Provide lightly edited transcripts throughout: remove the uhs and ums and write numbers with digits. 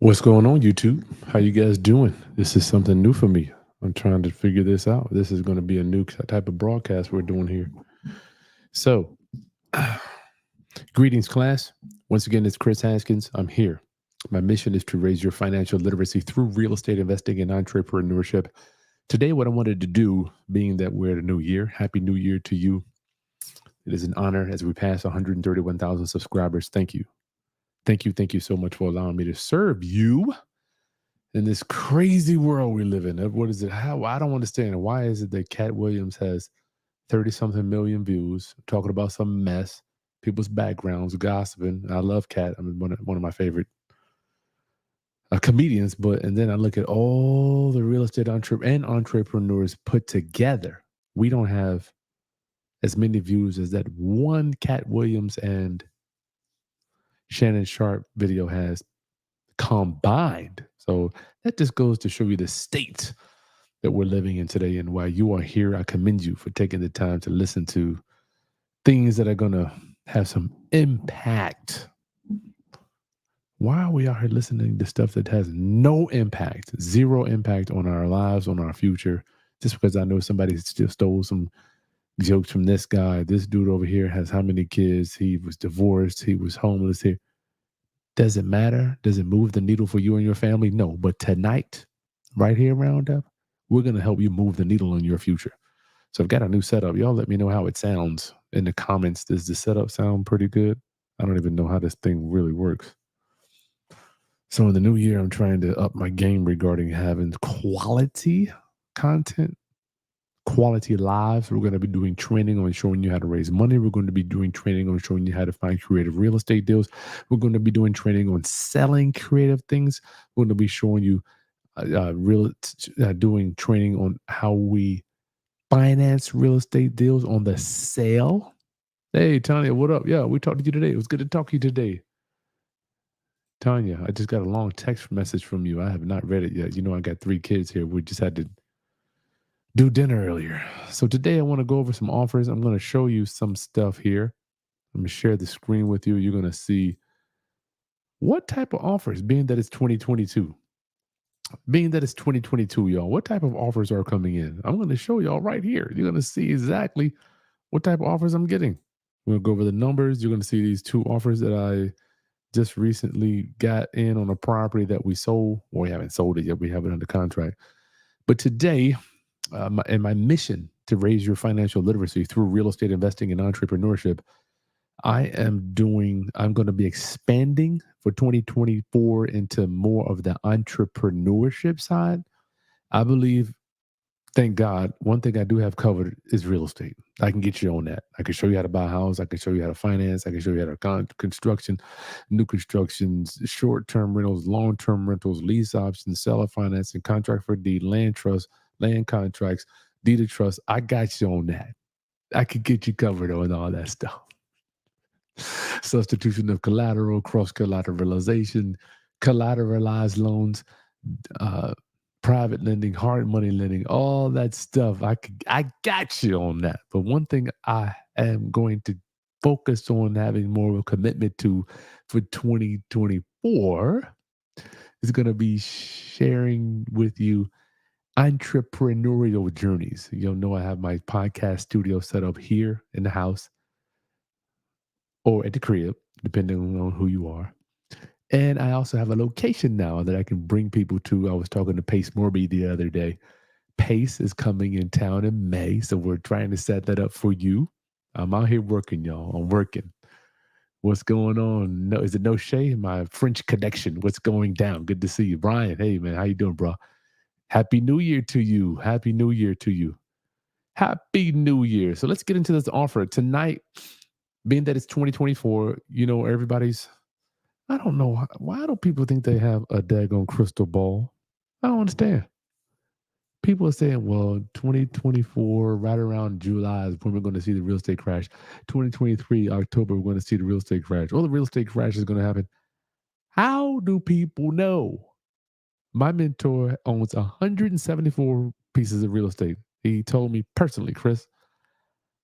What's going on, YouTube? How you guys doing? This is something new for me. I'm trying to figure this out. This is going to be a new type of broadcast we're doing here. So, greetings, class. Once again, it's Chris Haskins. I'm here. My mission is to raise your financial literacy through real estate investing and entrepreneurship. Today, what I wanted to do, being that we're at a new year, Happy New Year to you. It is an honor as we pass 131,000 subscribers. Thank you. Thank you. Thank you so much for allowing me to serve you in this crazy world we live in. What is it? How I don't understand. Why is it that Cat Williams has 30 something million views talking about some mess, people's backgrounds, gossiping? I love Cat. I mean, one of my favorite comedians. But and then I look at all the real estate entrepreneurs put together. We don't have as many views as that one Cat Williams and Shannon Sharp video has combined. So that just goes to show you the state that we're living in today and why you are here. I commend you for taking the time to listen to things that are going to have some impact. Why are we out here listening to stuff that has no impact, zero impact on our lives, on our future? Just because I know somebody still stole some jokes from this guy. This dude over here has how many kids? He was divorced. He was homeless here. Does it matter? Does it move the needle for you and your family? No. But tonight, right here, Roundup, we're going to help you move the needle in your future. So I've got a new setup. Y'all let me know how it sounds in the comments. Does the setup sound pretty good? I don't even know how this thing really works. So in the new year, I'm trying to up my game regarding having quality content, quality lives. We're going to be doing training on showing you how to raise money. We're going to be doing training on showing you how to find creative real estate deals. We're going to be doing training on selling creative things. We're going to be showing you doing training on how we finance real estate deals on the sale. Hey, Tanya, what up? Yeah, we talked to you today. It was good to talk to you today. Tanya, I just got a long text message from you. I have not read it yet. You know, I got 3 kids here. We just had to do dinner earlier. So today I want to go over some offers. I'm going to show you some stuff here. I'm going to share the screen with you. You're going to see what type of offers, being that it's 2022. Being that it's 2022, y'all, what type of offers are coming in? I'm going to show y'all right here. You're going to see exactly what type of offers I'm getting. We're going to go over the numbers. You're going to see these 2 offers that I just recently got in on a property that we sold. Well, we haven't sold it yet. We have it under contract. But today, my mission to raise your financial literacy through real estate investing and entrepreneurship, I'm going to be expanding for 2024 into more of the entrepreneurship side. I believe, thank God, one thing I do have covered is real estate. I can get you on that. I can show you how to buy a house. I can show you how to finance. I can show you how to construction, new constructions, short-term rentals, long-term rentals, lease options, seller financing, contract for deed, land trust, land contracts, deed of trust. I got you on that. I could get you covered on all that stuff. Substitution of collateral, cross collateralization, collateralized loans, uh, private lending, hard money lending, all that stuff. I got you on that. But one thing I am going to focus on having more of a commitment to for 2024 is going to be sharing with you entrepreneurial journeys. You'll know I have my podcast studio set up here in the house or at the crib, depending on who you are. And I also have a location now that I can bring people to. I was talking to Pace Morby the other day. Pace is coming in town in May, so we're trying to set that up for you. I'm out here working, y'all. I'm working. What's going on? No, is it No Shay? My French connection. What's going down? Good to see you, Brian. Hey, man, how you doing, bro? Happy New Year to you. Happy New Year to you. Happy New Year. So let's get into this offer tonight. Being that it's 2024, you know, everybody's, I don't know, why do people think they have a daggone crystal ball? I don't understand. People are saying, well, 2024, right around July is when we're going to see the real estate crash. 2023, October, we're going to see the real estate crash. Well, the real estate crash is going to happen. How do people know? My mentor owns 174 pieces of real estate. He told me personally, Chris,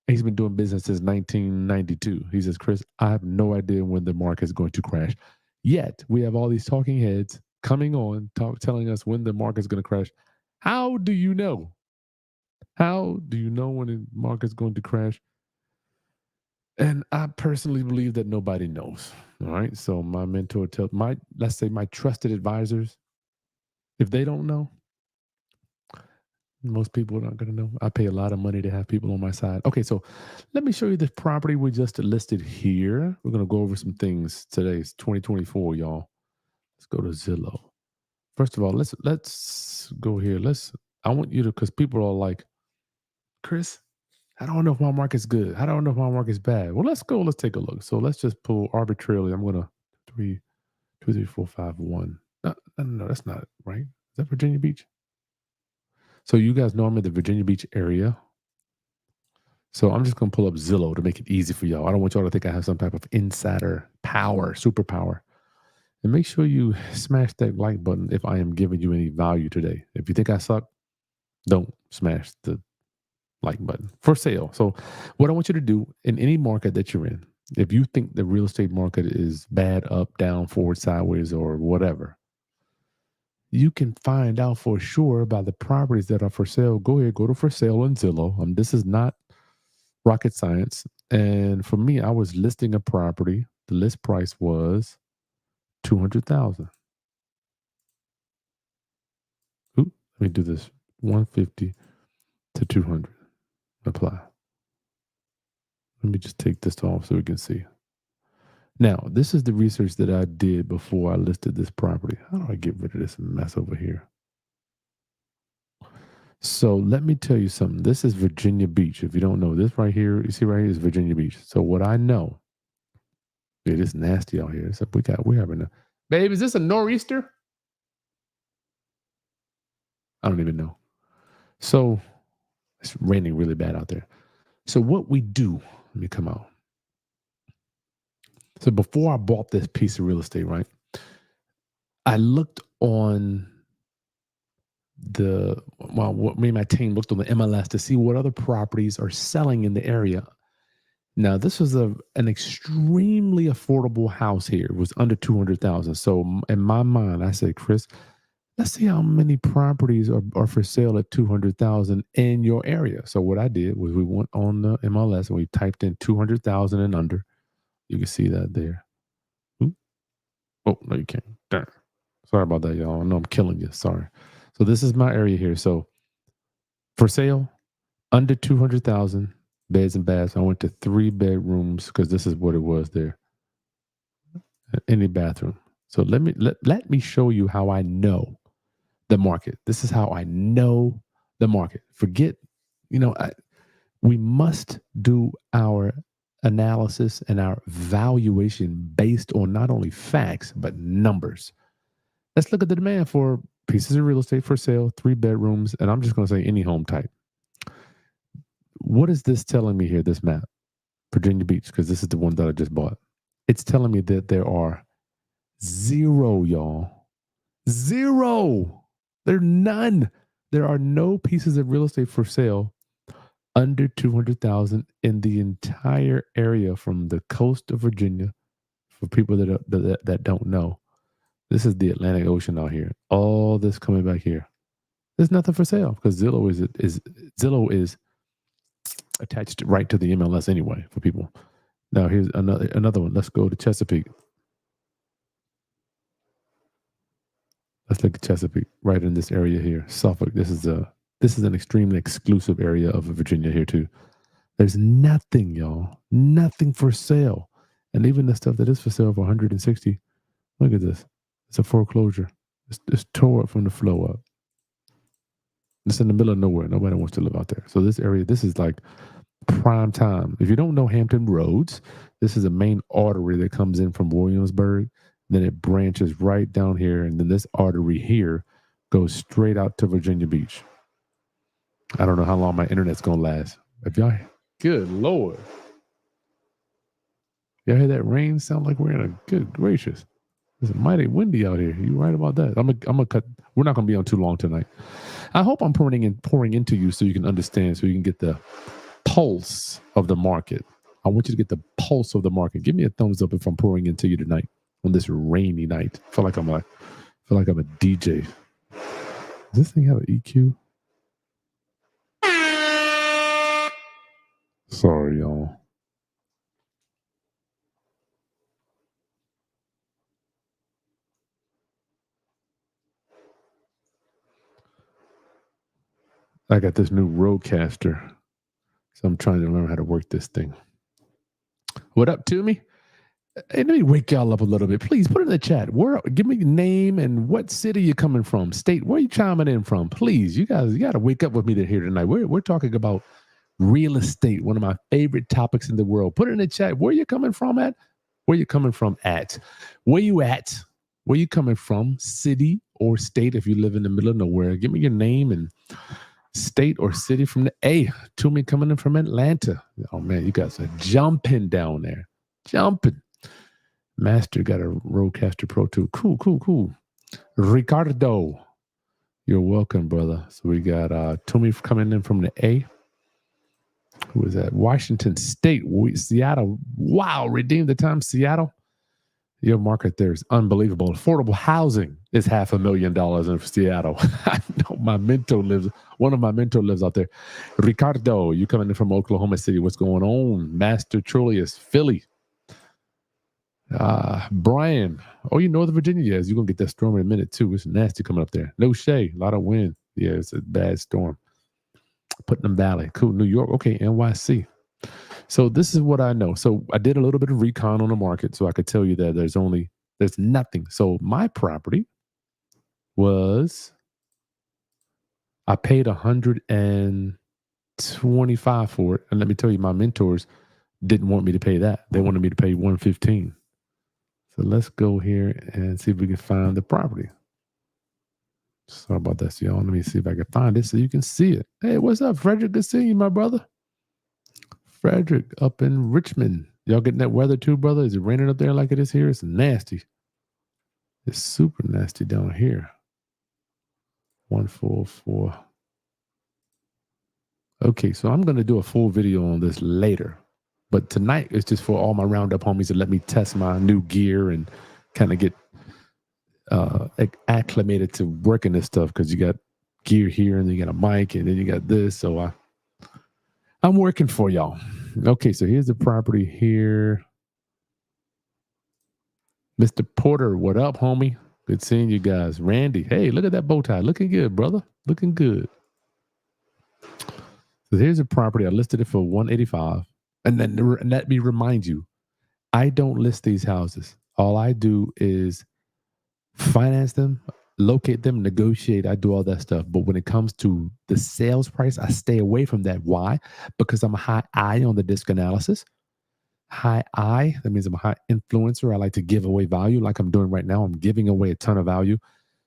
he's been doing business since 1992. He says, Chris, I have no idea when the market is going to crash. Yet we have all these talking heads coming on, telling us when the market's going to crash. How do you know? How do you know when the market's going to crash? And I personally believe that nobody knows. All right. So my mentor tells let's say my trusted advisors, if they don't know, most people are not going to know. I pay a lot of money to have people on my side. Okay, so let me show you this property we just listed here. We're going to go over some things today. It's 2024, y'all. Let's go to Zillow. First of all, let's go here. I want you to, because people are like, Chris, I don't know if my market's good. I don't know if my market's bad. Well, let's go. Let's take a look. So let's just pull arbitrarily. I'm going to 3, 2, 3, 4, 5, 1. No, that's not right. Is that Virginia Beach? So you guys know I'm in the Virginia Beach area. So I'm just going to pull up Zillow to make it easy for y'all. I don't want y'all to think I have some type of insider power, superpower. And make sure you smash that like button if I am giving you any value today. If you think I suck, don't smash the like button. For sale. So what I want you to do in any market that you're in, if you think the real estate market is bad, up, down, forward, sideways, or whatever, you can find out for sure by the properties that are for sale. Go ahead, go to for sale on Zillow. This is not rocket science. And for me, I was listing a property. The list price was $200,000. Let me do this. 150 to 200. Apply. Let me just take this off so we can see. Now, this is the research that I did before I listed this property. How do I get rid of this mess over here? So let me tell you something. This is Virginia Beach. If you don't know, this right here, you see right here is Virginia Beach. So what I know, it is nasty out here. So we're having a, babe, is this a nor'easter? I don't even know. So it's raining really bad out there. So what we do, let me come out. So before I bought this piece of real estate, right, I looked on me and my team looked on the MLS to see what other properties are selling in the area. Now, this was an extremely affordable house here. It was under $200,000. So in my mind, I said, Chris, let's see how many properties are for sale at $200,000 in your area. So what I did was we went on the MLS and we typed in 200,000 and under. You can see that there. Ooh. Oh, no, you can't. Darn. Sorry about that, y'all. I know I'm killing you. Sorry. So this is my area here. So for sale, under 200,000 beds and baths. I went to 3 bedrooms because this is what it was there. Any bathroom. So let me show you how I know the market. This is how I know the market. Forget, we must do our analysis and our valuation based on not only facts, but numbers. Let's look at the demand for pieces of real estate for sale, 3 bedrooms, and I'm just going to say any home type. What is this telling me here, this map? Virginia Beach, because this is the one that I just bought. It's telling me that there are 0, y'all. 0. There are none. There are no pieces of real estate for sale under 200,000 in the entire area from the coast of Virginia. For people that don't know, this is the Atlantic Ocean out here. All this coming back here. There's nothing for sale because Zillow is attached right to the MLS anyway for people. Now here's another one. Let's go to Chesapeake. Let's look at Chesapeake right in this area here. Suffolk. This is an extremely exclusive area of Virginia here too. There's nothing, y'all. Nothing for sale. And even the stuff that is for sale for 160. Look at this. It's a foreclosure. It's tore up from the flow up. It's in the middle of nowhere. Nobody wants to live out there. So this area, this is like prime time. If you don't know Hampton Roads, this is a main artery that comes in from Williamsburg. Then it branches right down here. And then this artery here goes straight out to Virginia Beach. I don't know how long my internet's going to last. If y'all, good Lord. Y'all hear that rain sound like we're in a, good gracious. It's mighty windy out here. You're right about that. I'm gonna cut. We're not gonna be on too long tonight. I hope I'm pouring into you so you can understand, so you can get the pulse of the market. I want you to get the pulse of the market. Give me a thumbs up if I'm pouring into you tonight on this rainy night. I feel feel like I'm a DJ. Does this thing have an EQ? Sorry, y'all. I got this new Rodecaster, so I'm trying to learn how to work this thing. What up, to me? Hey, let me wake y'all up a little bit. Please put it in the chat. Give me your name and what city you're coming from. State, where you chiming in from? Please, you guys, you got to wake up with me here tonight. We're talking about real estate, one of my favorite topics in the world. Put it in the chat. Where you coming from at? Where you coming from at? Where you at? Where you coming from? City or state if you live in the middle of nowhere. Give me your name and state or city from the A. To me coming in from Atlanta. Oh, man, you guys are jumping down there. Jumping. Master got a Rodecaster Pro 2. Cool. Ricardo, you're welcome, brother. So we got Toomey coming in from the A. Who is that? Washington State, Seattle. Wow, redeem the time, Seattle. Your market there is unbelievable. Affordable housing is $500,000 in Seattle. I know one of my mentors lives out there. Ricardo, you coming in from Oklahoma City. What's going on? Master Trulius, Philly. Brian, you Northern Virginia, yes, you're gonna get that storm in a minute too. It's nasty coming up there. No shade, a lot of wind. Yeah, it's a bad storm. Putnam Valley, cool. New York, okay. NYC. So this is what I know. So I did a little bit of recon on the market, so I could tell you that there's nothing. So my property was, I paid $125 for it, and let me tell you, my mentors didn't want me to pay that. They wanted me to pay $115. So let's go here and see if we can find the property. Sorry about that, y'all. Let me see if I can find it so you can see it. Hey, what's up, Frederick? Good seeing you, my brother. Frederick up in Richmond. Y'all getting that weather too, brother? Is it raining up there like it is here? It's nasty. It's super nasty down here. 144. Okay, so I'm going to do a full video on this later. But tonight it's just for all my Roundup homies to let me test my new gear and kind of get acclimated to working this stuff, because you got gear here and then you got a mic and then you got this. So I'm working for y'all. Okay, so here's the property here. Mr. Porter, what up, homie? Good seeing you guys. Randy, hey, look at that bow tie. Looking good, brother. Looking good. So here's a property. I listed it for $185. And then let me remind you, I don't list these houses. All I do is finance them, locate them, negotiate. I do all that stuff. But when it comes to the sales price, I stay away from that. Why? Because I'm a high I on the disc analysis. High I, that means I'm a high influencer. I like to give away value like I'm doing right now. I'm giving away a ton of value.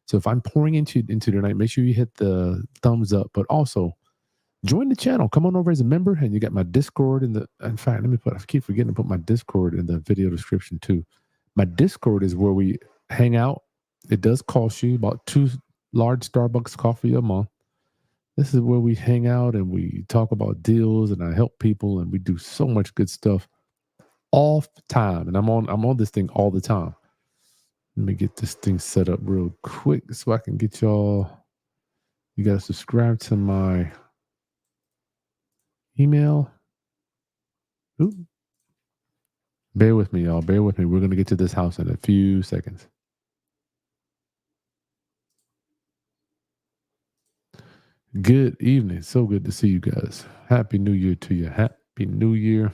So if I'm pouring into tonight, make sure you hit the thumbs up, but also join the channel. Come on over as a member, and you got my Discord in fact, I keep forgetting to put my Discord in the video description too. My Discord is where we hang out. It does cost you about 2 large Starbucks coffee a month. This is where we hang out and we talk about deals, and I help people, and we do so much good stuff all the time. And I'm on this thing all the time. Let me get this thing set up real quick so I can get y'all. You got to subscribe to my email. Ooh. Bear with me, y'all. Bear with me. We're going to get to this house in a few seconds. Good evening. So good to see you guys. Happy New Year to you. Happy New Year.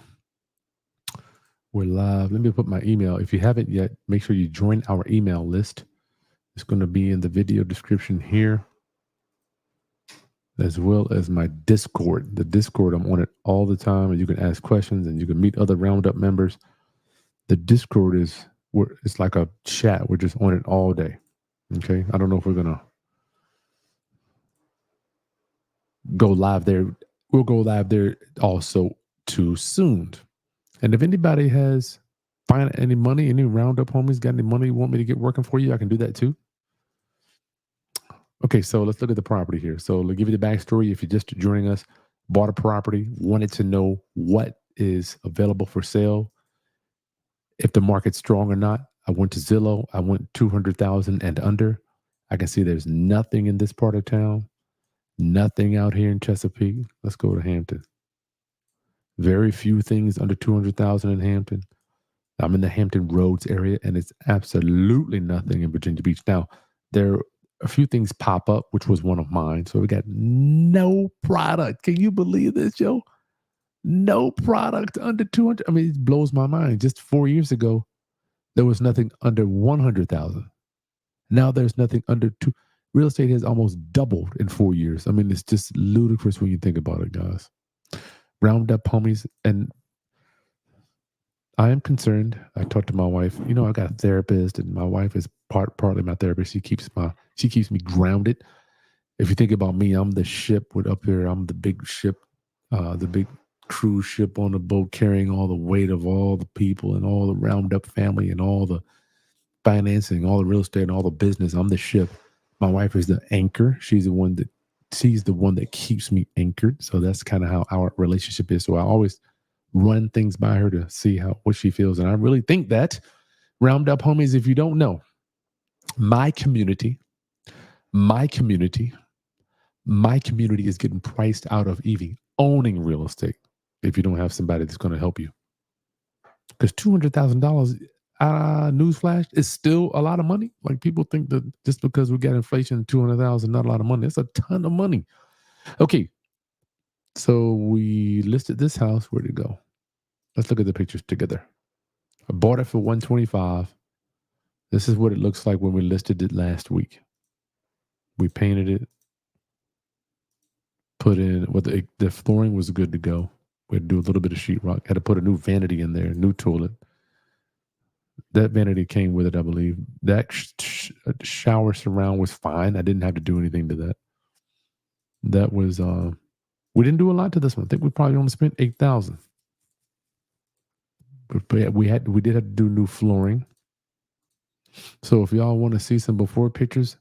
We're live. Let me put my email. If you haven't yet, make sure you join our email list. It's going to be in the video description here, as well as my Discord. The Discord, I'm on it all the time, and you can ask questions and you can meet other Roundup members. The Discord it's like a chat. We're just on it all day. Okay. I don't know if we're going to go live there. We'll go live there also too soon. And if anybody has any money, any Roundup homies got any money you want me to get working for you, I can do that too. Okay, so let's look at the property here. So I'll give you the backstory. If you're just joining us, bought a property, wanted to know what is available for sale, if the market's strong or not. I went to Zillow. I went 200,000 and under. I can see there's nothing in this part of town, nothing out here in Chesapeake. Let's go to Hampton. Very few things under 200,000 in Hampton. I'm in the Hampton Roads area, and it's absolutely nothing in Virginia Beach. Now, there a few things pop up, which was one of mine. So we got no product. Can you believe this, yo? No product under 200. I mean, it blows my mind. Just 4 years ago, there was nothing under 100,000. Now there's nothing under two. Real estate has almost doubled in 4 years. I mean, it's just ludicrous when you think about it, guys. Round up homies, and I am concerned. I talked to my wife. You know, I got a therapist, and my wife is partly my therapist. She keeps me grounded. If you think about me, I'm the ship with up here. I'm the big ship, the big cruise ship on the boat, carrying all the weight of all the people and all the Roundup family and all the financing, all the real estate, and all the business. I'm the ship. My wife is the anchor. She's the one that keeps me anchored. So that's kind of how our relationship is. So I always run things by her to see what she feels. And I really think that Roundup homies, if you don't know, my community, my community, my community is getting priced out of even owning real estate if you don't have somebody that's going to help you. Because $200,000, newsflash, is still a lot of money. Like people think that just because we got inflation, 200,000, not a lot of money. It's a ton of money. Okay, so we listed this house. Where'd it go? Let's look at the pictures together. I bought it for 125. This is what it looks like when we listed it last week. We painted it, put in the flooring was good to go. We had to do a little bit of sheetrock. Had to put a new vanity in there, new toilet. That vanity came with it, I believe. That shower surround was fine. I didn't have to do anything to that. That was we didn't do a lot to this one. I think we probably only spent $8,000. But we did have to do new flooring. So if y'all want to see some before pictures,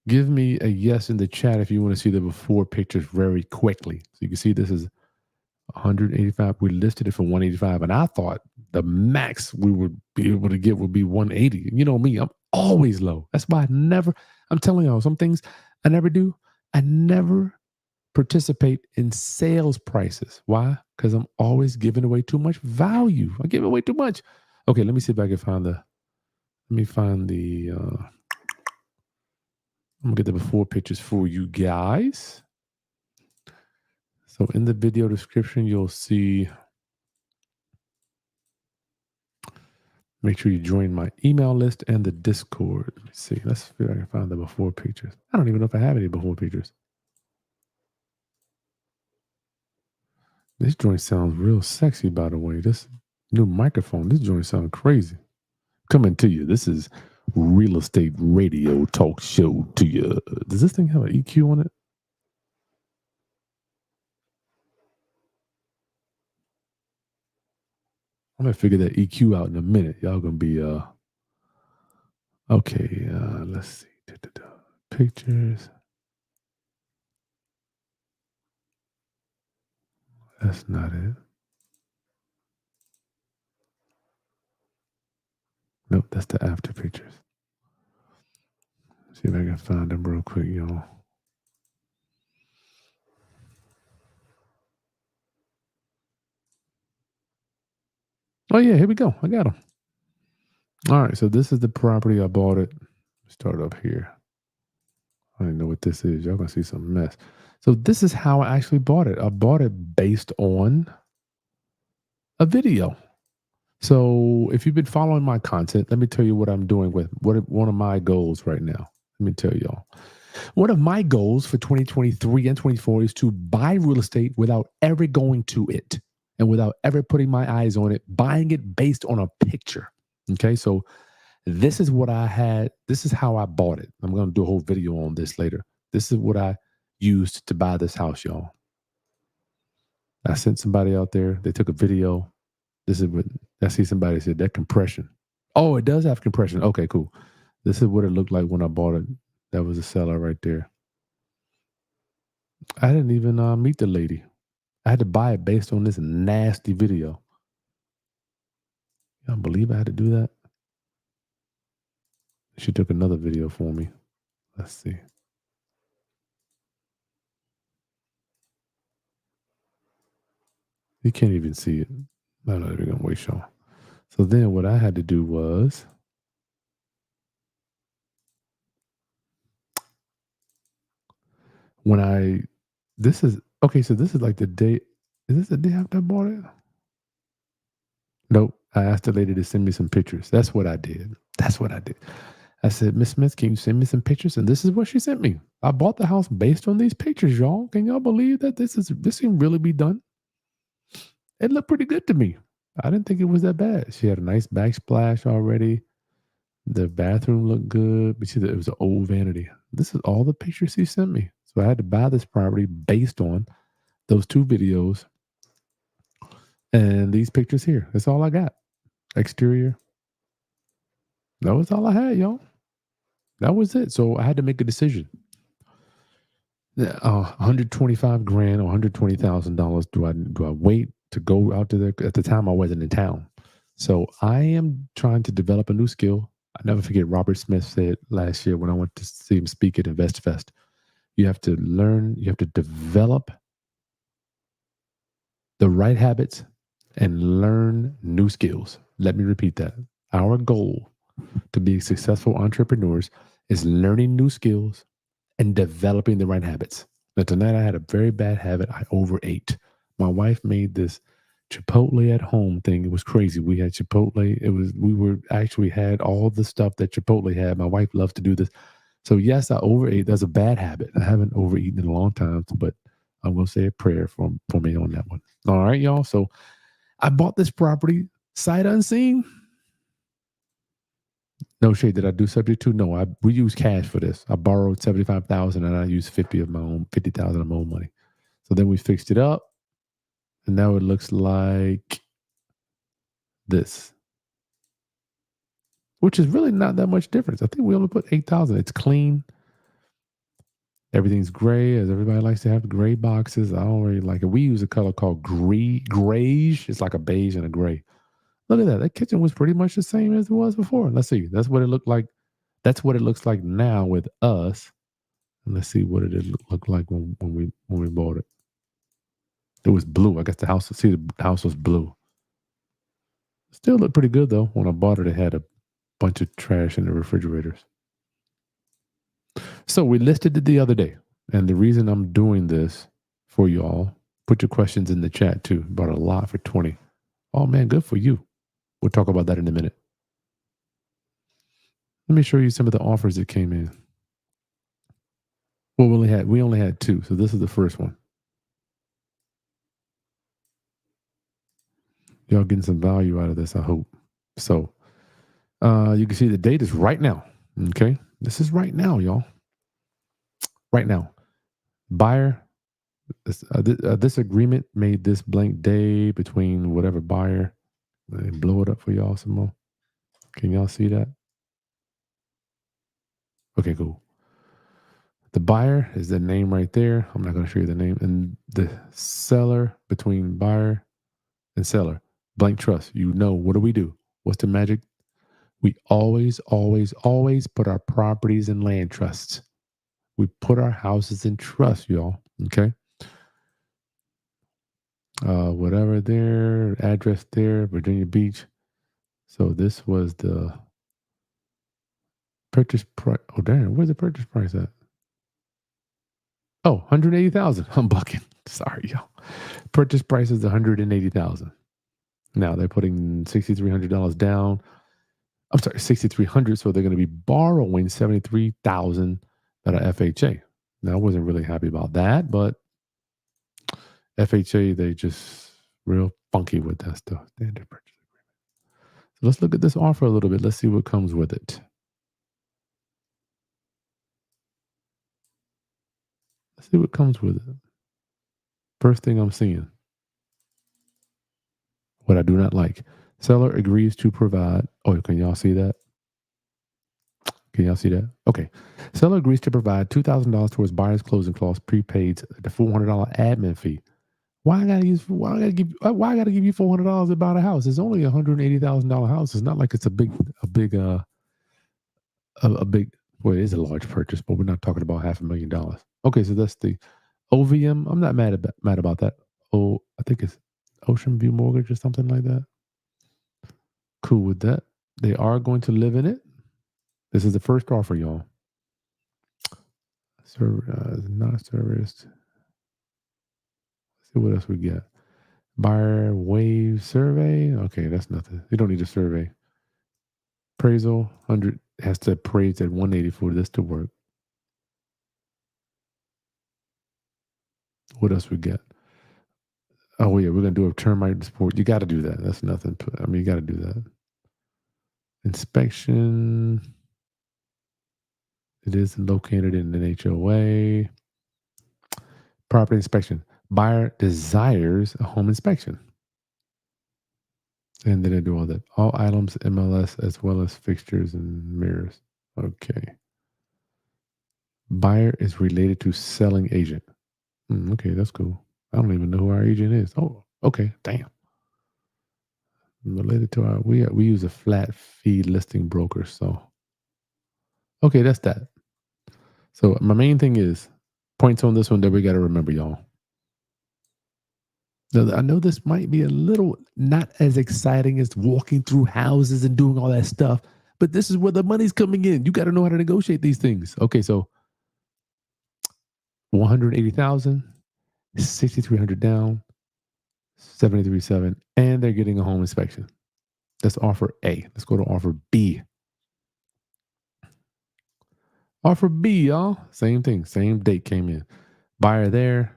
give me a yes in the chat if you want to see the before pictures very quickly. So you can see this is 185. We listed it for 185, and I thought the max we would be able to get would be 180. You know me, I'm always low. That's why I'm telling y'all, some things I never do. I never participate in sales prices. Why? Because I'm always giving away too much value. I give away too much. Okay, let me see if I can find I'm gonna get the before pictures for you guys. So in the video description, you'll see, make sure you join my email list and the Discord. Let me see. Let's see if I can find the before pictures. I don't even know if I have any before pictures. This joint sounds real sexy, by the way. This new microphone, this joint sounds crazy. Coming to you. This is Real Estate Radio Talk Show to you. Does this thing have an EQ on it? I'm gonna figure that EQ out in a minute. Y'all gonna be okay. Let's see. Pictures. That's not it. Nope, that's the after pictures. See if I can find them real quick, y'all. Oh yeah, here we go. I got them. All right, so this is the property I bought it. Start up here. I don't even know what this is. Y'all gonna see some mess. So this is how I actually bought it. I bought it based on a video. So if you've been following my content, let me tell you what I'm doing with one of my goals right now. Let me tell y'all. One of my goals for 2023 and 2024 is to buy real estate without ever going to it and without ever putting my eyes on it, buying it based on a picture. Okay, so this is what I had. This is how I bought it. I'm going to do a whole video on this later. This is what I used to buy this house, y'all. I sent somebody out there. They took a video. This is what I see somebody said, that compression. Oh, it does have compression. Okay, cool. This is what it looked like when I bought it. That was a seller right there. I didn't even meet the lady. I had to buy it based on this nasty video. I believe I had to do that. She took another video for me. Let's see. You can't even see it. I'm not even gonna waste y'all. So then what I had to do was when I this is okay, so this is like the day is this the day after I bought it? Nope. I asked the lady to send me some pictures. That's what I did. That's what I did. I said, Miss Smith, can you send me some pictures? And this is what she sent me. I bought the house based on these pictures, y'all. Can y'all believe that this can really be done? It looked pretty good to me. I didn't think it was that bad. She had a nice backsplash already. The bathroom looked good, but she said it was an old vanity. This is all the pictures she sent me. So I had to buy this property based on those two videos and these pictures here. That's all I got. Exterior. That was all I had, y'all. That was it. So I had to make a decision. 125 grand or $120,000. Do I wait to go out to there? At the time, I wasn't in town, so I am trying to develop a new skill. I never forget Robert Smith said last year when I went to see him speak at InvestFest. You have to learn. You have to develop the right habits and learn new skills. Let me repeat that. Our goal to be successful entrepreneurs is learning new skills and developing the right habits. Now, tonight I had a very bad habit. I overate. My wife made this Chipotle at home thing. It was crazy. We had Chipotle. We were actually had all the stuff that Chipotle had. My wife loves to do this. So yes, I overate. That's a bad habit. I haven't overeaten in a long time, but I'm gonna say a prayer for me on that one. All right, y'all. So I bought this property sight unseen. No shade. Did I do subject to? No, we use cash for this. I borrowed 75,000 and I used 50,000 of my own money. So then we fixed it up, and now it looks like this, which is really not that much difference. I think we only put 8,000. It's clean. Everything's gray, as everybody likes to have gray boxes. I don't really like it. We use a color called grayish. It's like a beige and a gray. Look at that. That kitchen was pretty much the same as it was before. Let's see. That's what it looked like. That's what it looks like now with us. And let's see what it did look like when we bought it. It was blue. I guess the house was blue. Still looked pretty good though. When I bought it, it had a bunch of trash in the refrigerators. So we listed it the other day. And the reason I'm doing this for y'all, put your questions in the chat too. Bought a lot for 20. Oh man, good for you. We'll talk about that in a minute. Let me show you some of the offers that came in. Well, we only had two, so this is the first one. Y'all getting some value out of this, I hope. So you can see the date is right now. Okay. This is right now, y'all. Right now. Buyer, this agreement made this blank day between whatever buyer. Let me blow it up for y'all some more. Can y'all see that? Okay, cool. The buyer is the name right there. I'm not going to show you the name. And the seller, between buyer and seller, blank trust. You know, what do? What's the magic? We always, always, always put our properties in land trusts. We put our houses in trust, y'all. Okay. Whatever there, address there, Virginia Beach. So this was the purchase price. Oh, damn. Where's the purchase price at? Oh, 180,000. I'm bucking. Sorry, y'all. Purchase price is 180,000. Now they're putting $6,300 down. I'm sorry, 6,300. So they're going to be borrowing 73,000 at a FHA. Now I wasn't really happy about that, but FHA, they just real funky with that stuff. Standard purchase agreement. So let's look at this offer a little bit. Let's see what comes with it. Let's see what comes with it. First thing I'm seeing. What I do not like. Seller agrees to provide. Oh, can y'all see that? Can y'all see that? Okay. Seller agrees to provide $2,000 towards buyer's closing costs, prepaid the $400 admin fee. Why I gotta give you $400 to buy a house? It's only $180,000 house. It's not like it's a big Well, it is a large purchase, but we're not talking about $500,000. Okay, so that's the OVM. I'm not mad about that. Oh, I think it's Ocean View Mortgage or something like that. Cool with that. They are going to live in it. This is the first offer, y'all. Not serviced. Let's see what else we get. Buyer wave survey. Okay, that's nothing. You don't need a survey. Appraisal 100 has to appraise at 180 for this to work. What else we get? Oh yeah, we're gonna do a termite support. You got to do that. That's nothing. I mean, you got to do that. Inspection. It is located in an HOA. Property inspection. Buyer desires a home inspection. And then I do all that. All items, MLS, as well as fixtures and mirrors. Okay. Buyer is related to selling agent. Okay, that's cool. I don't even know who our agent is. Oh, okay. Damn. Related to our, we use a flat fee listing broker. So, okay, that's that. So my main thing is points on this one that we got to remember, y'all. Now, I know this might be a little not as exciting as walking through houses and doing all that stuff, but this is where the money's coming in. You got to know how to negotiate these things. Okay, so 180,000, 6,300 down, 73.7, and they're getting a home inspection. That's offer A. Let's go to offer B. Offer B, y'all. Same thing. Same date came in. Buyer there.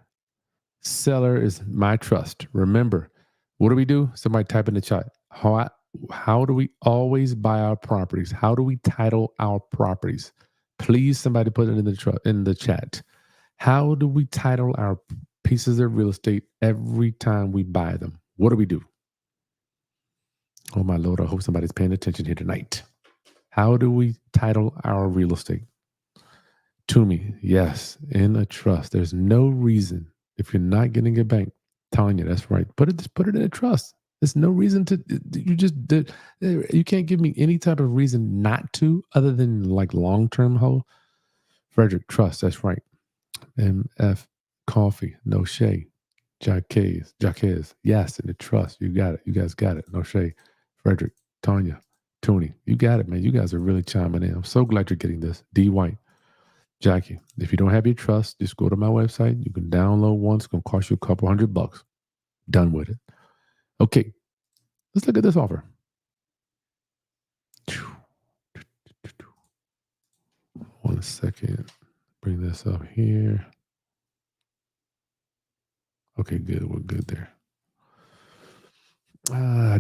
Seller is my trust. Remember, what do? Somebody type in the chat. How do we always buy our properties? How do we title our properties? Please, somebody put it in the chat. How do we title our pieces of real estate every time we buy them? What do? Oh my Lord, I hope somebody's paying attention here tonight. How do we title our real estate? To me, yes, in a trust. There's no reason, if you're not getting a bank, telling you that's right. Put it in a trust. There's no reason to. You can't give me any type of reason not to, other than like long term hold. Frederick, trust. That's right. MF Coffee, no shade. Jacques, yes, in the trust. You got it. You guys got it. No shade. Frederick, Tanya, Tony, you got it, man. You guys are really chiming in. I'm so glad you're getting this. D White. Jackie, if you don't have your trust, just go to my website. You can download one. It's going to cost you a couple $100. Done with it. Okay, let's look at this offer. One second. Bring this up here. Okay, good. We're good there.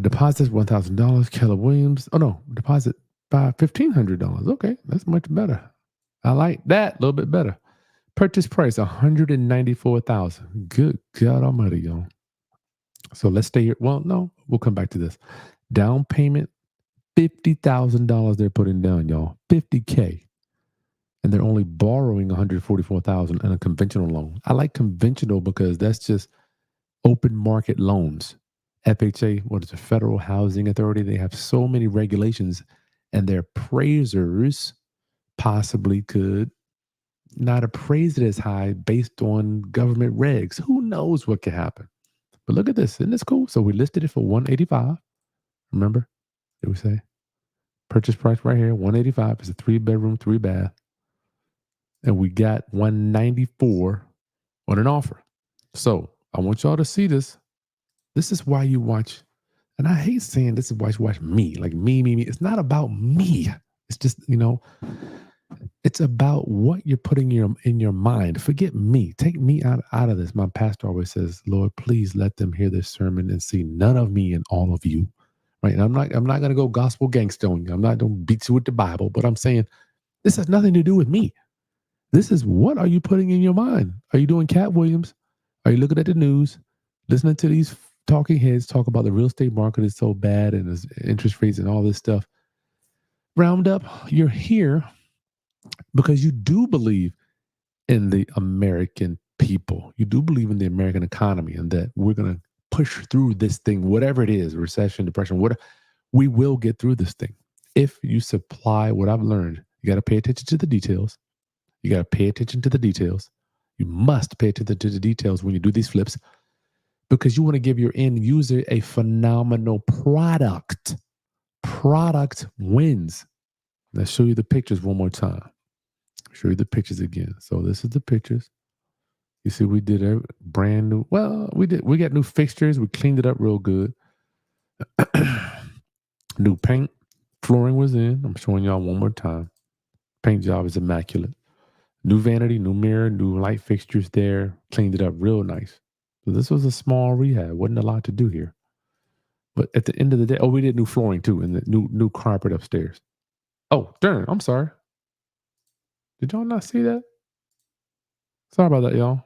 Deposit $1,000. Keller Williams. Oh, no. Deposit by $1,500. Okay, that's much better. I like that. A little bit better. Purchase price $194,000. Good God Almighty, y'all. So let's stay here. Well, no, we'll come back to this. Down payment $50,000 they're putting down, y'all. $50K, and they're only borrowing $144,000 in a conventional loan. I like conventional because that's just open market loans. FHA, what is the Federal Housing Authority? They have so many regulations, and their appraisers possibly could not appraise it as high based on government regs. Who knows what could happen? But look at this. Isn't this cool? So we listed it for $185. Remember? Did we say? Purchase price right here, $185. It's a 3-bedroom, 3-bath. And we got $194 on an offer. So I want y'all to see this. This is why you watch. And I hate saying this is why you watch me. Like me. It's not about me. It's just, it's about what you're putting in your mind. Forget me. Take me out of this. My pastor always says, Lord, please let them hear this sermon and see none of me and all of you. Right. And I'm not going to go gospel gangster on you. I'm not going to beat you with the Bible, but I'm saying this has nothing to do with me. This is what are you putting in your mind? Are you doing Cat Williams? Are you looking at the news, listening to these talking heads talk about the real estate market is so bad and the interest rates and all this stuff? Round up, you're here because you do believe in the American people. You do believe in the American economy and that we're going to push through this thing, whatever it is, recession, depression, whatever. We will get through this thing. If you supply what I've learned, You got to pay attention to the details. You got to pay attention to the details. You must pay attention to the details when you do these flips because you want to give your end user a phenomenal product. Product wins. Let's show you the pictures one more time. Show you the pictures again. So this is the pictures. You see, we did a brand new. Well, we got new fixtures. We cleaned it up real good. New paint, flooring was in. I'm showing y'all one more time. Paint job is immaculate. New vanity, new mirror, new light fixtures there. Cleaned it up real nice. So this was a small rehab. Wasn't a lot to do here. But at the end of the day, we did new flooring too, and the new carpet upstairs. Oh, darn! I'm sorry. Did y'all not see that? Sorry about that, y'all.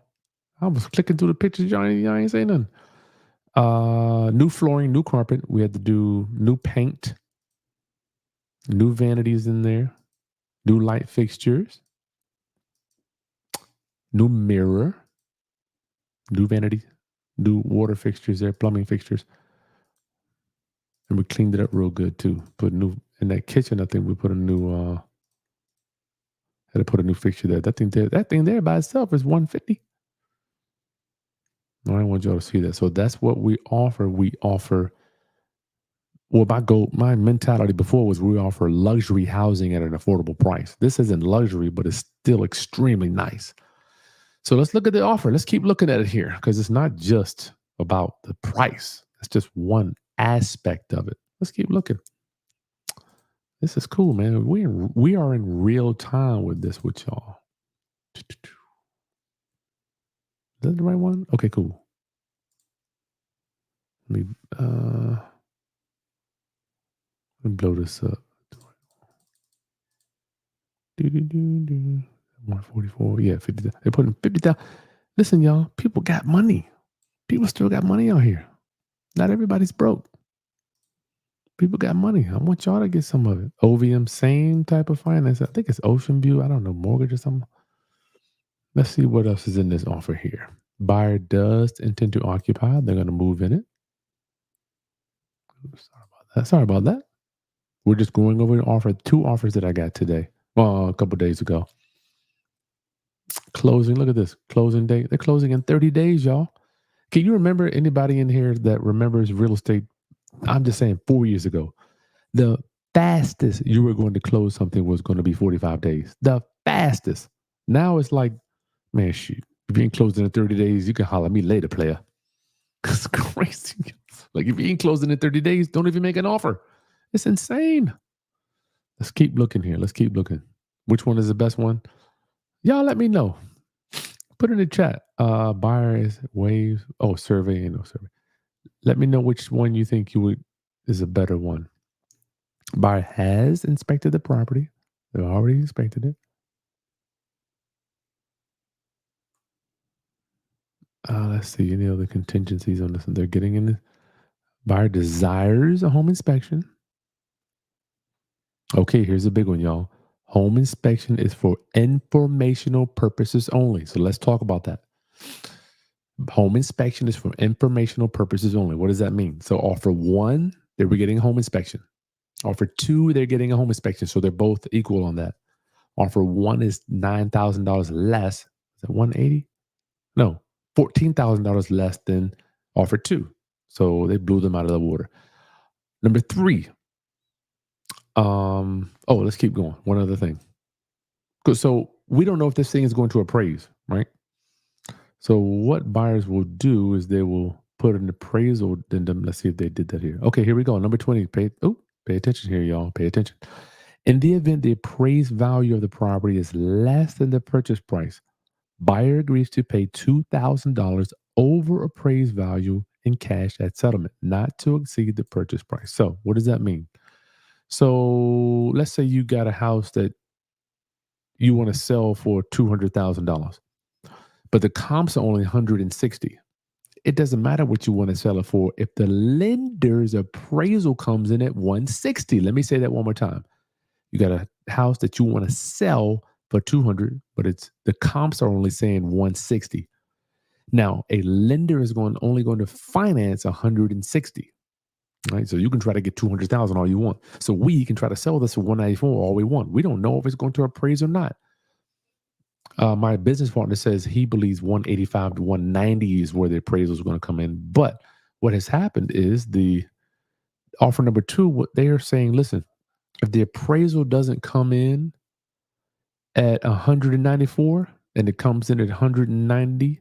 I was clicking through the pictures. Y'all ain't saying nothing. New flooring, new carpet. We had to do new paint, new vanities in there, new light fixtures, new mirror, new vanity, new water fixtures there, plumbing fixtures. And we cleaned it up real good too. Put new in that kitchen. I think we put a new had to put a new fixture there. That thing there by itself is $150. I want y'all to see that. So that's what we offer. We offer. Well, my mentality before was we offer luxury housing at an affordable price. This isn't luxury, but it's still extremely nice. So let's look at the offer. Let's keep looking at it here because it's not just about the price. It's just one aspect of it. Let's keep looking. This is cool, man. We are in real time with this with y'all. Is that the right one? Okay, cool. Let me blow this up. 144. Yeah, 50. They're putting 50,000. Listen, y'all, people got money. People still got money out here. Not everybody's broke. People got money. I want y'all to get some of it. OVM, same type of finance. I think it's Ocean View. I don't know, mortgage or something. Let's see what else is in this offer here. Buyer does intend to occupy. They're going to move in it. Sorry about that. We're just going over two offers that I got today. Well, a couple days ago. Closing. Look at this. Closing date. They're closing in 30 days, y'all. Can you remember anybody in here that remembers real estate? I'm just saying 4 years ago. The fastest you were going to close something was going to be 45 days. The fastest. Now it's like, man, shoot. If you ain't closing in 30 days, you can holler at me later, player. It's crazy. Like if you ain't closing in 30 days, don't even make an offer. It's insane. Let's keep looking here. Let's keep looking. Which one is the best one? Y'all let me know. Put in the chat. Buyers, waves. Oh, survey and no survey. Let me know which one you think is a better one. Buyer has inspected the property. They already inspected it. Let's see any other contingencies on this one. They're getting in. Buyer desires a home inspection. Okay, here's a big one, y'all. Home inspection is for informational purposes only. So let's talk about that. Home inspection is for informational purposes only. What does that mean? So offer one, they were getting a home inspection. Offer two, they're getting a home inspection. So they're both equal on that. Offer one is $9,000 less. Is that 180? No, $14,000 less than offer two. So they blew them out of the water. Number three. Let's keep going. One other thing. So we don't know if this thing is going to appraise, right? So what buyers will do is they will put an appraisal addendum. Let's see if they did that here. Okay, here we go. Number 20. Pay attention here, y'all. Pay attention. In the event the appraised value of the property is less than the purchase price, buyer agrees to pay $2,000 over appraised value in cash at settlement, not to exceed the purchase price. So what does that mean? So let's say you got a house that you want to sell for $200,000, but the comps are only 160. It doesn't matter what you want to sell it for if the lender's appraisal comes in at 160. Let me say that one more time. You got a house that you want to sell for 200, but the comps are only saying 160. Now, a lender is only going to finance 160. right? So you can try to get 200,000 all you want. So we can try to sell this for 194 all we want. We don't know if it's going to appraise or not. My business partner says he believes 185 to 190 is where the appraisal is going to come in. But what has happened is the offer number two, what they are saying, listen, if the appraisal doesn't come in at 194 and it comes in at 190,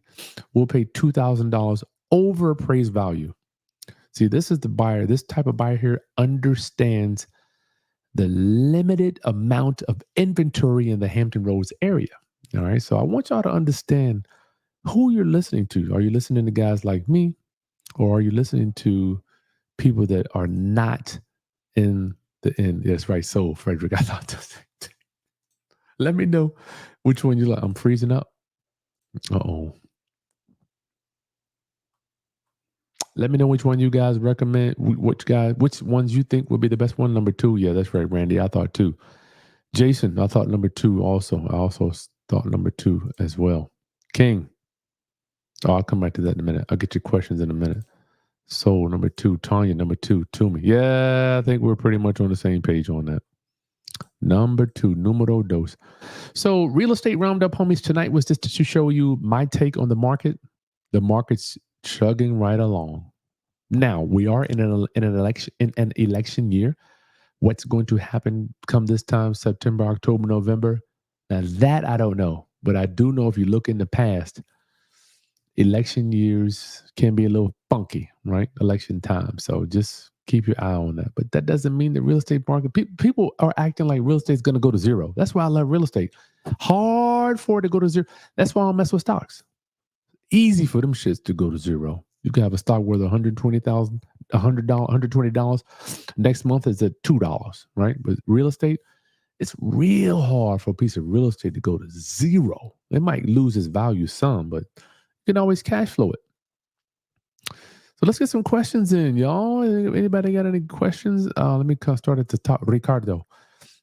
we'll pay $2,000 over appraised value. See, this is the buyer. This type of buyer here understands the limited amount of inventory in the Hampton Roads area. All right. So I want y'all to understand who you're listening to. Are you listening to guys like me, or are you listening to people that are not in the end? That's right. So, Frederick, I thought the same thing. Let me know which one you like. I'm freezing up. Uh-oh. Let me know which one you guys recommend. Which ones you think would be the best one. Number two. Yeah, that's right, Randy. I thought two. Jason, I thought number two also. I also thought number two as well. King. Oh, I'll come back to that in a minute. I'll get your questions in a minute. Soul, number two. Tanya, number two. Toomey. Yeah, I think we're pretty much on the same page on that. Number two, numero dos. So, real estate roundup, homies. Tonight was just to show you my take on the market. The market's chugging right along. Now we are in an election year. What's going to happen come this time, September, October, November? Now that I don't know, but I do know if you look in the past, election years can be a little funky, right? Election time. So just keep your eye on that. But that doesn't mean the real estate market, people are acting like real estate is going to go to zero. That's why I love real estate. Hard for it to go to zero. That's why I don't mess with stocks. Easy for them shits to go to zero. You can have a stock worth $120,000, $100, $120. Next month is at $2, right? But real estate, it's real hard for a piece of real estate to go to zero. It might lose its value some, but you can always cash flow it. So let's get some questions in, y'all. Anybody got any questions? Let me start at the top. Ricardo,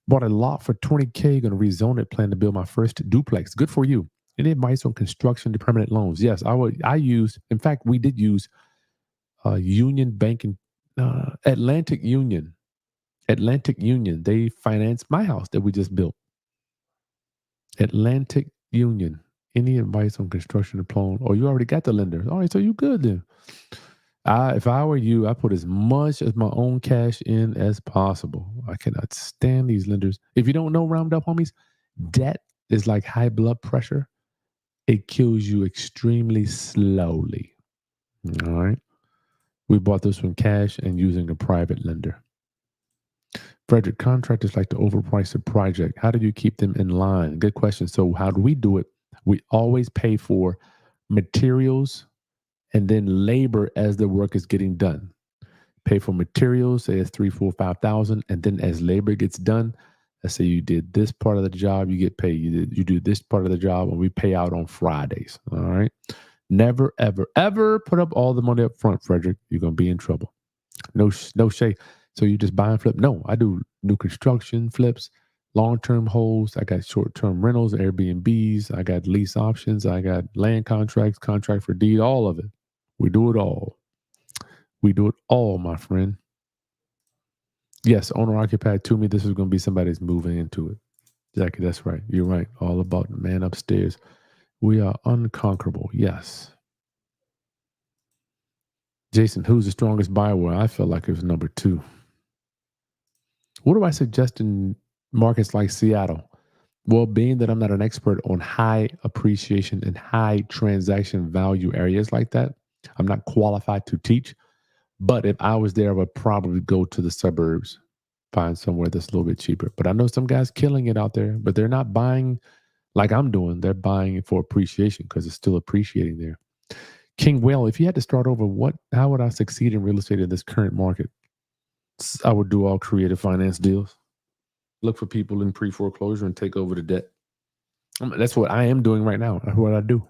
bought a lot for $20K, going to rezone it, plan to build my first duplex. Good for you. Any advice on construction to permanent loans? Yes, in fact, we did use Union Banking, Atlantic Union. Atlantic Union, they financed my house that we just built. Atlantic Union. Any advice on construction to loan? Oh, you already got the lender. All right, so you good then. If I were you, I put as much as my own cash in as possible. I cannot stand these lenders. If you don't know, round up, homies, debt is like high blood pressure. It kills you extremely slowly. All right. We bought this one cash and using a private lender. Frederick, contractors like to overprice a project. How do you keep them in line? Good question. So how do we do it? We always pay for materials and then labor as the work is getting done. Pay for materials, say it's 3, 4, 5,000, and then as labor gets done, let's say you did this part of the job, you get paid. You do this part of the job, and we pay out on Fridays. All right. Never, ever, ever put up all the money up front, Frederick. You're gonna be in trouble. No shade. So you just buy and flip? No, I do new construction flips, long-term holds. I got short-term rentals, Airbnbs. I got lease options. I got land contracts, contract for deed, all of it. We do it all. We do it all, my friend. Yes, owner occupied to me. This is going to be somebody that's moving into it. Jackie, that's right. You're right. All about the man upstairs. We are unconquerable. Yes. Jason, who's the strongest buyer? Well, I felt like it was number two. What do I suggest in markets like Seattle? Well, being that I'm not an expert on high appreciation and high transaction value areas like that, I'm not qualified to teach. But if I was there, I would probably go to the suburbs, find somewhere that's a little bit cheaper. But I know some guys killing it out there, but they're not buying like I'm doing. They're buying it for appreciation because it's still appreciating there. King Whale, if you had to start over, how would I succeed in real estate in this current market? I would do all creative finance deals. Look for people in pre-foreclosure and take over the debt. That's what I am doing right now. That's what I do.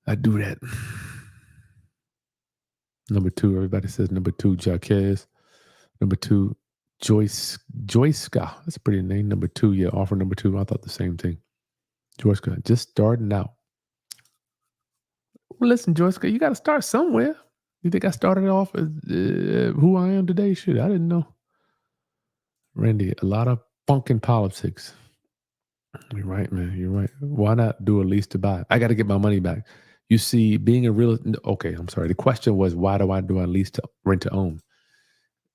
I do that. Number two, everybody says number two, Jaquez. Number two, Joyska. That's a pretty name. Number two, yeah, offer number two. I thought the same thing. Joyska, just starting out. Well, listen, Joyska, you got to start somewhere. You think I started off as who I am today? Shit, I didn't know. Randy, a lot of funk in politics. You're right, man. You're right. Why not do a lease to buy? I got to get my money back. You see, being a real okay, I'm sorry. The question was, why do I do a lease to rent to own?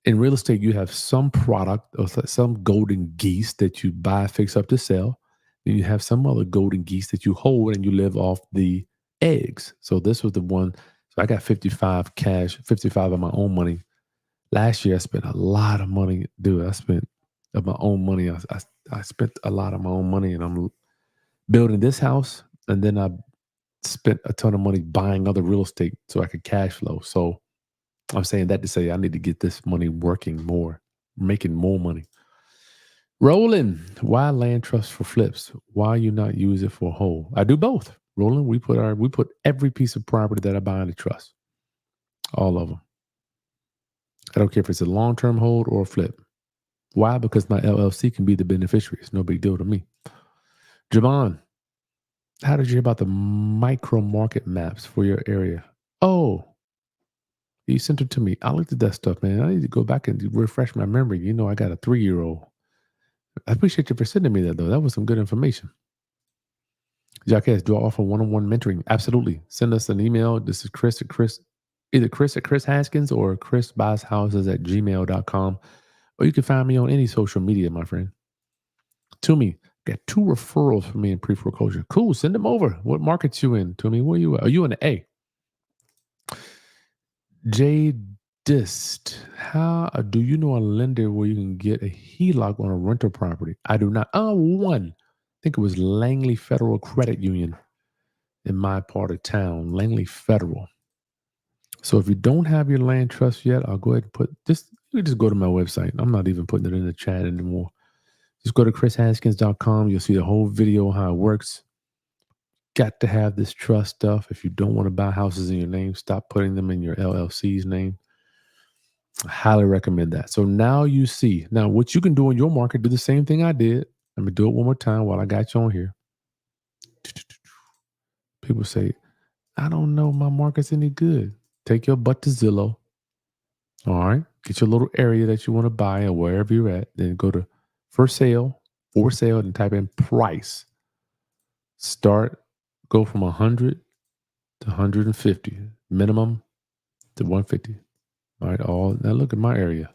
In real estate, you have some product or some golden geese that you buy, fix up to sell. Then you have some other golden geese that you hold and you live off the eggs. So this was the one. So I got 55 cash, 55 of my own money. Last year, I spent a lot of money. Dude, I spent of my own money. I spent a lot of my own money and I'm building this house. And then I spent a ton of money buying other real estate so I could cash flow. So I'm saying that to say I need to get this money working more, making more money. Rolling, why land trust for flips? Why you not use it for a whole? I do both. Rolling, we put every piece of property that I buy in a trust, all of them. I don't care if it's a long term hold or a flip. Why? Because my LLC can be the beneficiary. It's no big deal to me. Javon, how did you hear about the micro market maps for your area? Oh, you sent it to me. I looked at that stuff, man. I need to go back and refresh my memory. You know, I got a 3-year-old. I appreciate you for sending me that, though. That was some good information. Jacques, do I offer one-on-one mentoring? Absolutely. Send us an email. This is either Chris at Chris Haskins or chrisbuyshouses@gmail.com. Or you can find me on any social media, my friend. To me, got 2 referrals for me in pre-foreclosure. Cool. Send them over. What markets you in? To me, where you at? Are you in the A? J Dist, how do you know a lender where you can get a HELOC on a rental property? I do not. One. I think it was Langley Federal Credit Union in my part of town, Langley Federal. So if you don't have your land trust yet, I'll go ahead and you just go to my website. I'm not even putting it in the chat anymore. Just go to chrishaskins.com. You'll see the whole video, how it works. Got to have this trust stuff. If you don't want to buy houses in your name, stop putting them in your LLC's name. I highly recommend that. So now you see. Now, what you can do in your market, do the same thing I did. Let me do it one more time while I got you on here. People say, I don't know my market's any good. Take your butt to Zillow. All right. Get your little area that you want to buy or wherever you're at. Then go to for sale, and type in price. Go from 100 to 150. Minimum to 150. All right. Now look at my area.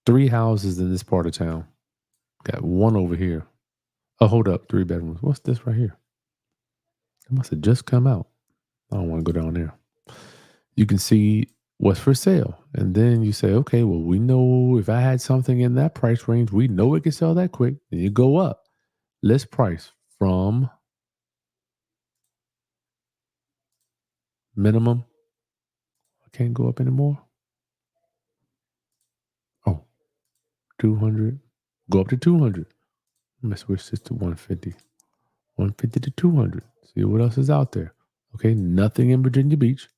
3 houses in this part of town. Got 1 over here. Oh, hold up. 3 bedrooms. What's this right here? It must have just come out. I don't want to go down there. You can see what's for sale. And then you say, okay, well, we know if I had something in that price range, we know it can sell that quick. Then you go up. List price from minimum. I can't go up anymore. Oh, 200. Go up to 200. I'm going to switch this to 150. 150 to 200. See what else is out there. Okay, nothing in Virginia Beach.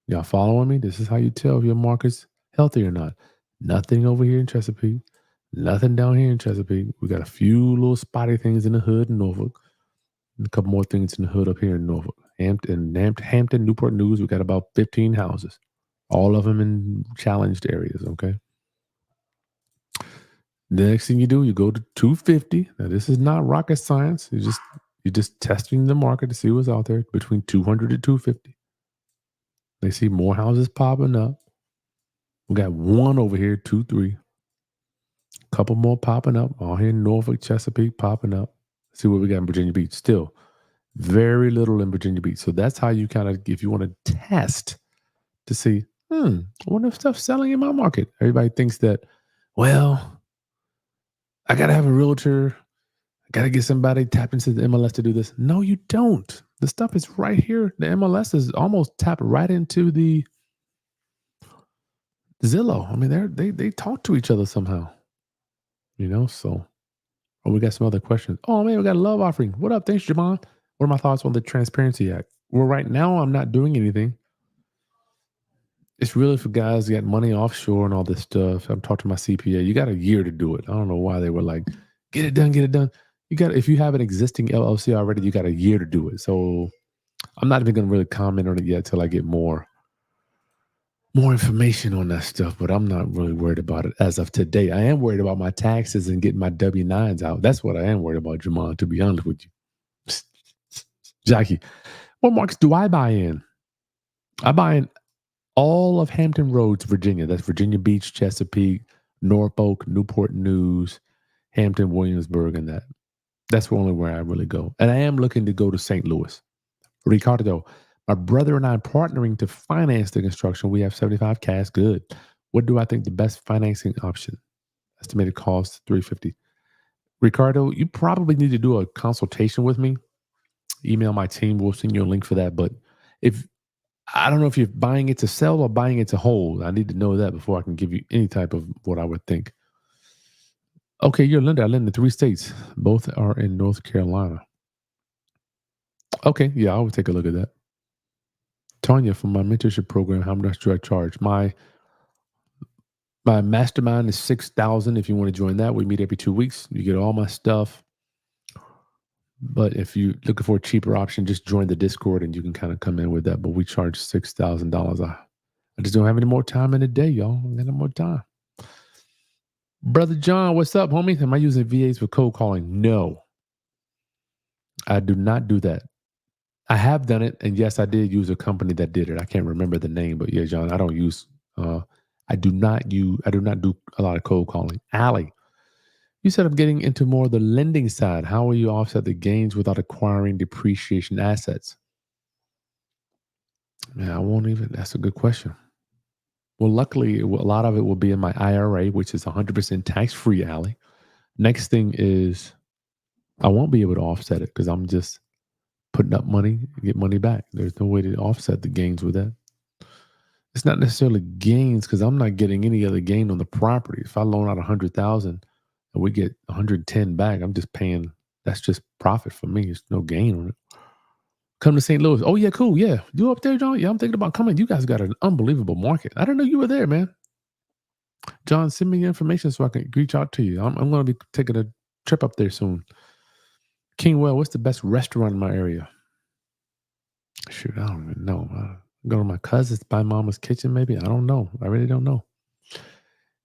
Y'all following me? This is how you tell if your market's healthy or not. Nothing over here in Chesapeake. Nothing down here in Chesapeake. We got a few little spotty things in the hood in Norfolk. And a couple more things in the hood up here in Norfolk. Hampton, Newport News, we got about 15 houses. All of them in challenged areas, okay? The next thing you do, you go to 250. Now, this is not rocket science. You're just testing the market to see what's out there between 200 to 250. They see more houses popping up. We got 1 over here, 2, 3. Couple more popping up. All here in Norfolk, Chesapeake popping up. See what we got in Virginia Beach. Still, very little in Virginia Beach. So that's how you kind of, if you want to test to see, I wonder if stuff's selling in my market. Everybody thinks that, well, I got to have a realtor. I got to get somebody tapped into the MLS to do this. No, you don't. The stuff is right here. The MLS is almost tapped right into the Zillow. I mean, they talk to each other somehow, so. Oh, we got some other questions. Oh, man, we got a love offering. What up? Thanks, Javon. What are my thoughts on the Transparency Act? Well, right now, I'm not doing anything. It's really for guys who got money offshore and all this stuff. I'm talking to my CPA. You got a year to do it. I don't know why they were like, get it done, get it done. If you have an existing LLC already, you got a year to do it. So I'm not even going to really comment on it yet till I get more more information on that stuff, but I'm not really worried about it as of today. I am worried about my taxes and getting my W-9s out. That's what I am worried about, Jamal, to be honest with you. Jackie, what markets do I buy in? I buy in all of Hampton Roads, Virginia. That's Virginia Beach, Chesapeake, Norfolk, Newport News, Hampton, Williamsburg, and that. That's only where I really go. And I am looking to go to St. Louis. Ricardo, my brother and I are partnering to finance the construction. We have 75 cash. Good. What do I think the best financing option? Estimated cost 350. Ricardo, you probably need to do a consultation with me. Email my team. We'll send you a link for that. But if I don't know if you're buying it to sell or buying it to hold. I need to know that before I can give you any type of what I would think. Okay, you're a lender. I lend in 3 states. Both are in North Carolina. Okay, yeah, I will take a look at that. Tanya, from my mentorship program, how much do I charge? My mastermind is 6,000. If you want to join that, we meet every 2 weeks. You get all my stuff. But if you're looking for a cheaper option, just join the Discord and you can kind of come in with that. But we charge $6,000. I just don't have any more time in the day, y'all. I don't got no more time. Brother John, what's up, homie? Am I using VAs for cold calling? No, I do not do that. I have done it, and yes, I did use a company that did it. I can't remember the name, but yeah, John, I don't use. I do not do a lot of cold calling. Allie, you said I'm getting into more of the lending side. How will you offset the gains without acquiring depreciation assets? Yeah, I won't even. That's a good question. Well, luckily, a lot of it will be in my IRA, which is 100% tax free. Allie. Next thing is I won't be able to offset it because I'm just putting up money, get money back. There's no way to offset the gains with that. It's not necessarily gains because I'm not getting any other gain on the property. If I loan out 100,000 and we get 110 back, I'm just paying. That's just profit for me. It's no gain on it. Come to St. Louis. Oh yeah, cool. Yeah, you up there, John? Yeah, I'm thinking about coming. You guys got an unbelievable market. I didn't know you were there, man. John, send me your information so I can reach out to you. I'm going to be taking a trip up there soon. Kingwell, what's the best restaurant in my area? Shoot, I don't even know. Go to my cousin's, buy Mama's Kitchen, maybe. I don't know. I really don't know.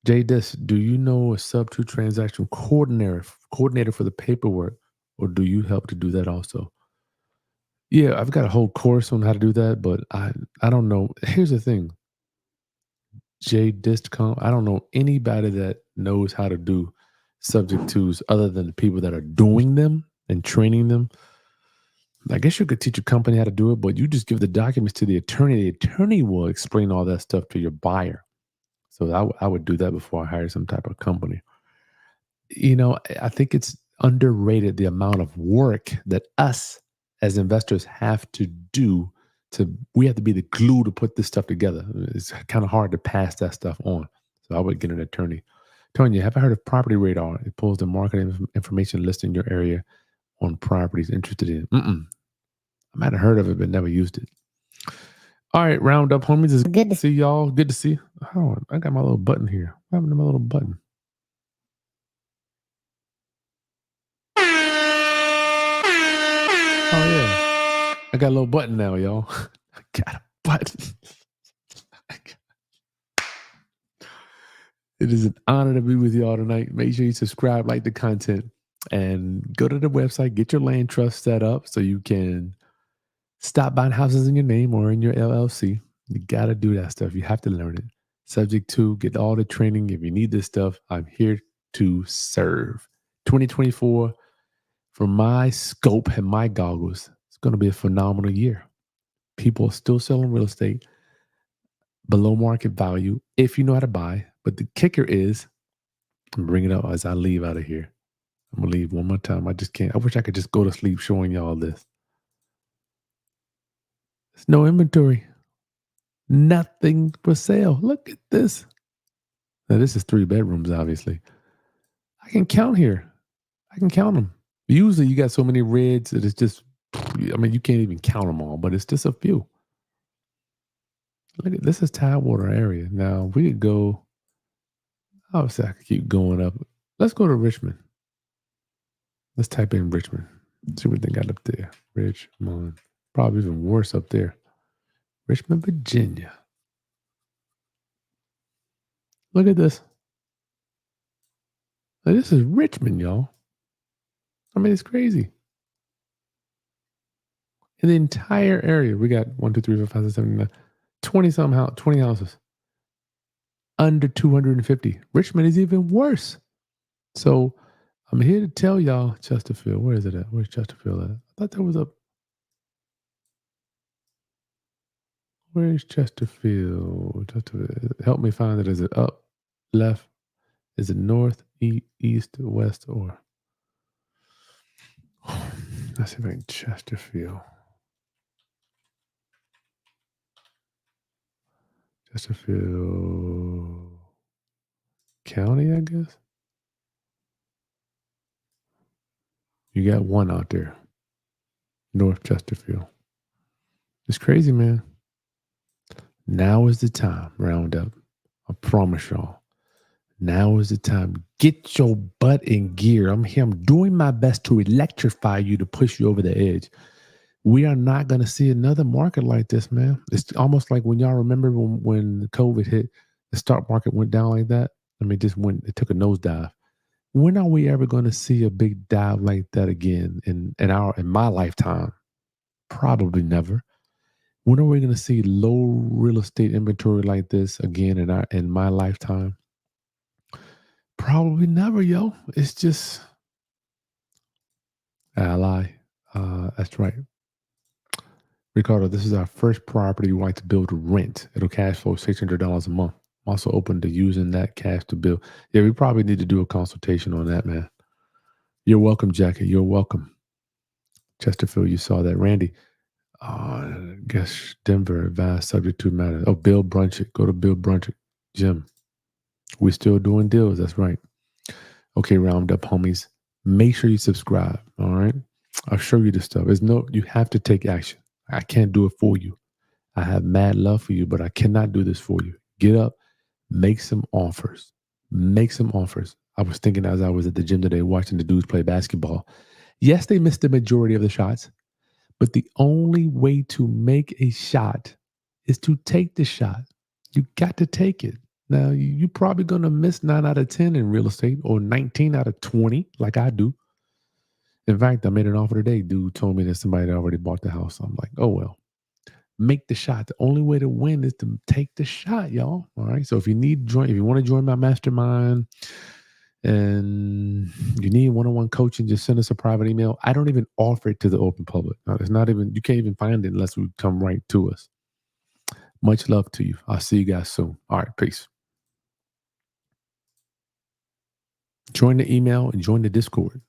Jay Dis, do you know a sub two transaction coordinator for the paperwork, or do you help to do that also? Yeah, I've got a whole course on how to do that, but I don't know. Here's the thing, Jay Discom, I don't know anybody that knows how to do subject twos other than the people that are doing them and training them. I guess you could teach a company how to do it, but you just give the documents to the attorney. The attorney will explain all that stuff to your buyer. So I would do that before I hire some type of company. I think it's underrated the amount of work that us as investors have to do we have to be the glue to put this stuff together. It's kind of hard to pass that stuff on. So I would get an attorney. Tonya, have I heard of Property Radar? It pulls the market information list in your area on properties interested in. I might have heard of it, but never used it. All right, round up, homies. It's good to see y'all. Good to see. Oh, I got my little button here. What happened to my little button? Oh yeah, I got a little button now, y'all. I got a button. It is an honor to be with y'all tonight. Make sure you subscribe, like the content, and go to the website. Get your land trust set up so you can stop buying houses in your name or in your LLC. You got to do that stuff. You have to learn it. Subject to get all the training. If you need this stuff, I'm here to serve. 2024, for my scope and my goggles, it's going to be a phenomenal year. People are still selling real estate below market value if you know how to buy. But the kicker is, I'm bringing it up as I leave out of here. I'm going to leave one more time. I just can't. I wish I could just go to sleep showing y'all this. There's no inventory. Nothing for sale. Look at this. Now, this is 3 bedrooms, obviously. I can count here. I can count them. Usually you got so many reds that it's just, you can't even count them all, but it's just a few. Look at this is Tidewater area. Now, we could go, obviously I could keep going up. Let's go to Richmond. Let's type in Richmond. See what they got up there. Richmond. Probably even worse up there. Richmond, Virginia. Look at this. Now, this is Richmond, y'all. I mean, it's crazy. In the entire area, we got 1, 2, 3, 4, 5, 6, 7, 8, 20 some 20 houses under 250. Richmond is even worse. So I'm here to tell y'all, Chesterfield. Where is it at? Where's Chesterfield at? I thought that was up. Where's Chesterfield? Chesterfield. Help me find it. Is it up, left? Is it north, east, west, or? Let's see if I can Chesterfield. Chesterfield County, I guess. You got one out there. North Chesterfield. It's crazy, man. Now is the time, Roundup. I promise y'all. Now is the time. Get your butt in gear. I'm here. I'm doing my best to electrify you, to push you over the edge. We are not going to see another market like this, man. It's almost like when y'all remember when COVID hit, the stock market went down like that. I mean, it took a nosedive. When are we ever going to see a big dive like that again in my lifetime? Probably never. When are we going to see low real estate inventory like this again in my lifetime? Probably never, yo. It's just I lie. That's right. Ricardo, this is our first property we like to build to rent. It'll cash flow $600 a month. I'm also open to using that cash to build. Yeah, we probably need to do a consultation on that, man. You're welcome, Jackie. You're welcome. Chesterfield, you saw that. Randy, I guess Denver, advanced subject to matter. Oh, Bill Brunchick. Go to Bill Brunchick. Jim, we still doing deals. That's right. Okay, round up, homies. Make sure you subscribe. All right. I'll show you this stuff. You have to take action. I can't do it for you. I have mad love for you, but I cannot do this for you. Get up, make some offers. Make some offers. I was thinking as I was at the gym today watching the dudes play basketball. Yes, they missed the majority of the shots, but the only way to make a shot is to take the shot. You got to take it. Now, you're probably going to miss 9 out of 10 in real estate or 19 out of 20 like I do. In fact, I made an offer today. Dude told me that somebody had already bought the house. I'm like, oh, well, make the shot. The only way to win is to take the shot, y'all. All right. So if you want to join my mastermind and you need one-on-one coaching, just send us a private email. I don't even offer it to the open public. No, you can't even find it unless we come right to us. Much love to you. I'll see you guys soon. All right. Peace. Join the email and join the Discord.